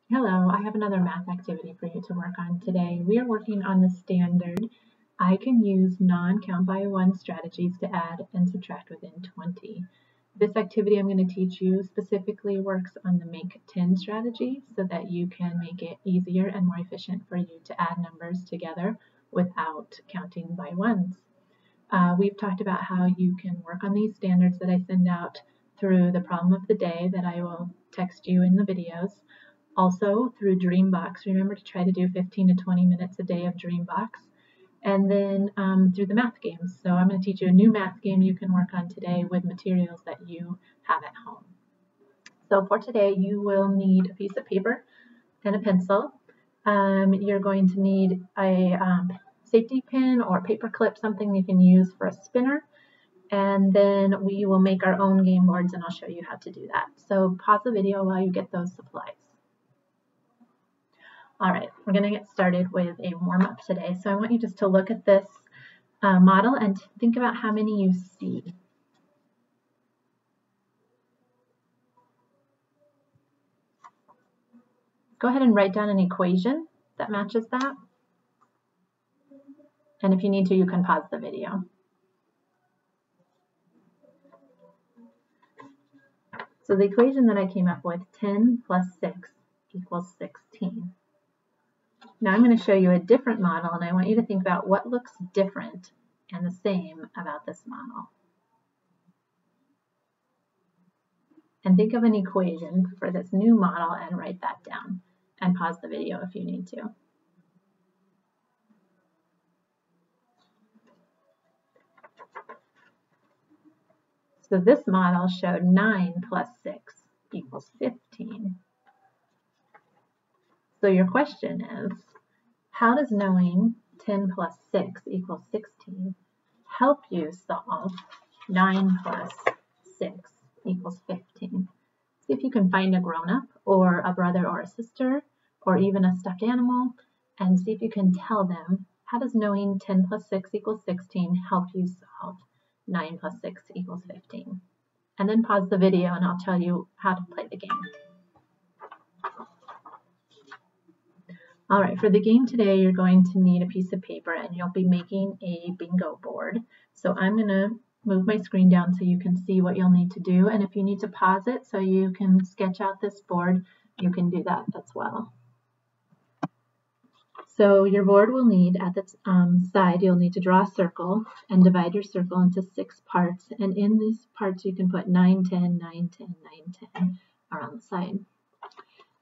Hello, I have another math activity for you to work on today. We are working on the standard I can use non-count by one strategies to add and subtract within 20. This activity I'm going to teach you specifically works on the make 10 strategy so that you can make it easier and more efficient for you to add numbers together without counting by ones. We've talked about how you can work on these standards that I send out through the problem of the day that I will text you in the videos. Also through Dreambox. Remember to try to do 15 to 20 minutes a day of Dreambox. And then through the math games. So I'm going to teach you a new math game you can work on today with materials that you have at home. So for today, you will need a piece of paper and a pencil. You're going to need a safety pin or paper clip, something you can use for a spinner. And then we will make our own game boards and I'll show you how to do that. So pause the video while you get those supplies. All right, we're going to get started with a warm-up today. So I want you just to look at this model and think about how many you see. Go ahead and write down an equation that matches that. And if you need to, you can pause the video. So the equation that I came up with, 10 plus 6 equals 16. Now I'm going to show you a different model, and I want you to think about what looks different and the same about this model. And think of an equation for this new model and write that down. And pause the video if you need to. So this model showed 9 plus 6 equals 15. So your question is, how does knowing 10 plus 6 equals 16 help you solve 9 plus 6 equals 15? See if you can find a grown-up or a brother or a sister or even a stuffed animal and see if you can tell them, how does knowing 10 plus 6 equals 16 help you solve 9 plus 6 equals 15? And then pause the video and I'll tell you how to play the game. All right, for the game today, you're going to need a piece of paper and you'll be making a bingo board. So I'm going to move my screen down so you can see what you'll need to do. And if you need to pause it so you can sketch out this board, you can do that as well. So your board will need, at the side, you'll need to draw a circle and divide your circle into 6 parts. And in these parts, you can put 9, 10, 9, 10, 9, 10 around the side.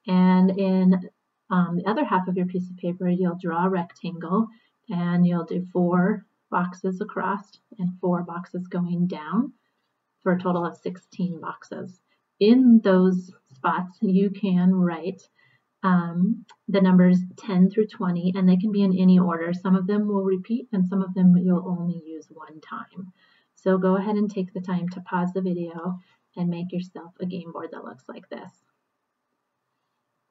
And in the other half of your piece of paper, you'll draw a rectangle and you'll do 4 boxes across and 4 boxes going down for a total of 16 boxes. In those spots, you can write the numbers 10 through 20, and they can be in any order. Some of them will repeat and some of them you'll only use one time. So go ahead and take the time to pause the video and make yourself a game board that looks like this.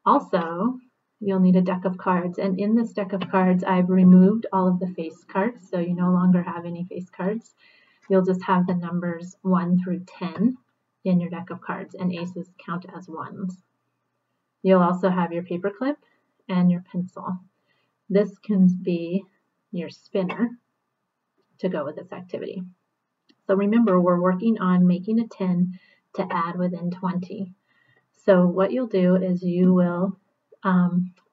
Also, you'll need a deck of cards, and in this deck of cards I've removed all of the face cards, so you no longer have any face cards. You'll just have the numbers 1 through 10 in your deck of cards, and aces count as ones. You'll also have your paper clip and your pencil. This can be your spinner to go with this activity. So remember, we're working on making a 10 to add within 20. So what you'll do is you will,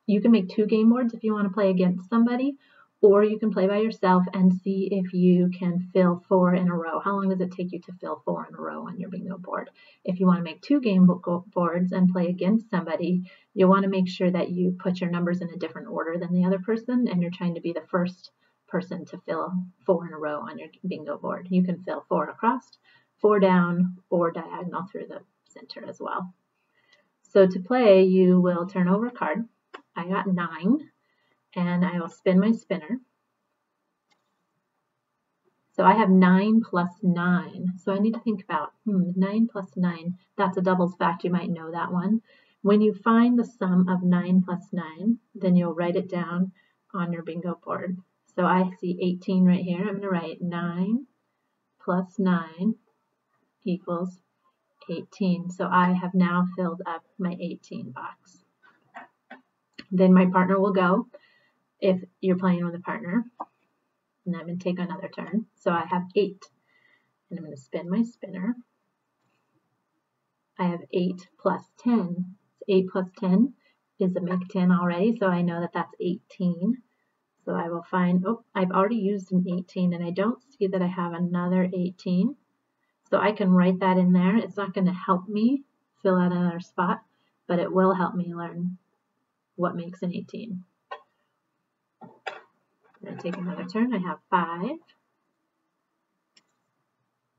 you can make 2 game boards if you want to play against somebody, or you can play by yourself and see if you can fill 4 in a row. How long does it take you to fill 4 in a row on your bingo board? If you want to make 2 game boards and play against somebody, you'll want to make sure that you put your numbers in a different order than the other person, and you're trying to be the first person to fill 4 in a row on your bingo board. You can fill 4 across, 4 down, or diagonal through the center as well. So to play, you will turn over a card. I got 9. And I will spin my spinner. So I have 9 plus 9. So I need to think about, 9 plus 9, that's a doubles fact. You might know that one. When you find the sum of 9 plus 9, then you'll write it down on your bingo board. So I see 18 right here. I'm going to write 9 plus 9 equals 18. So I have now filled up my 18 box. Then my partner will go if you're playing with a partner. And I'm going to take another turn. So I have 8. And I'm going to spin my spinner. I have 8 plus 10. 8 plus 10 is a make 10 already, so I know that that's 18. So I will find, oh, I've already used an 18, and I don't see that I have another 18. So I can write that in there. It's not going to help me fill out another spot, but it will help me learn what makes an 18. I'm going to take another turn. I have 5.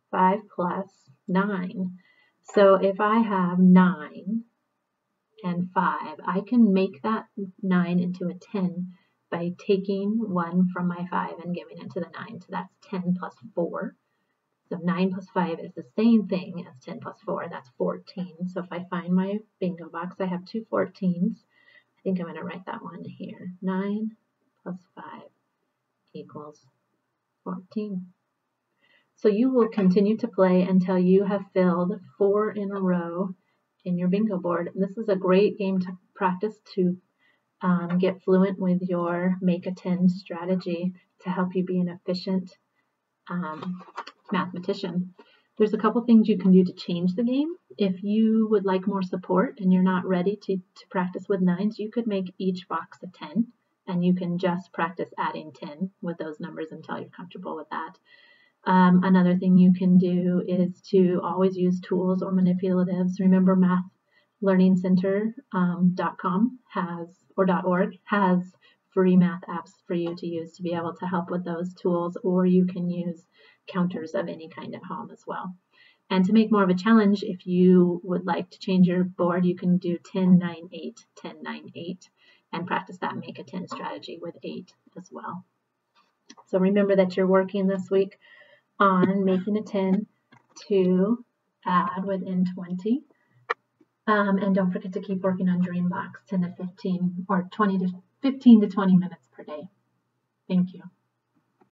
5 plus 9. So if I have 9 and 5, I can make that 9 into a 10 by taking 1 from my 5 and giving it to the 9. So that's 10 plus 4. So 9 plus 5 is the same thing as 10 plus 4. That's 14. So if I find my bingo box, I have 2 14s. I think I'm going to write that one here. 9 plus 5 equals 14. So you will continue to play until you have filled 4 in a row in your bingo board. And this is a great game to practice to get fluent with your make a 10 strategy to help you be an efficient mathematician. There's a couple things you can do to change the game. If you would like more support and you're not ready to practice with 9s, you could make each box a 10, and you can just practice adding 10 with those numbers until you're comfortable with that. Another thing you can do is to always use tools or manipulatives. Remember, mathlearningcenter.com .org has free math apps for you to use to be able to help with those tools, or you can use counters of any kind at home as well. And to make more of a challenge, if you would like to change your board, you can do 10, 9, 8, 10, 9, 8, and practice that make a 10 strategy with 8 as well. So remember that you're working this week on making a 10 to add within 20. And don't forget to keep working on Dreambox 10 to 15 or 15 to 20 minutes per day. Thank you.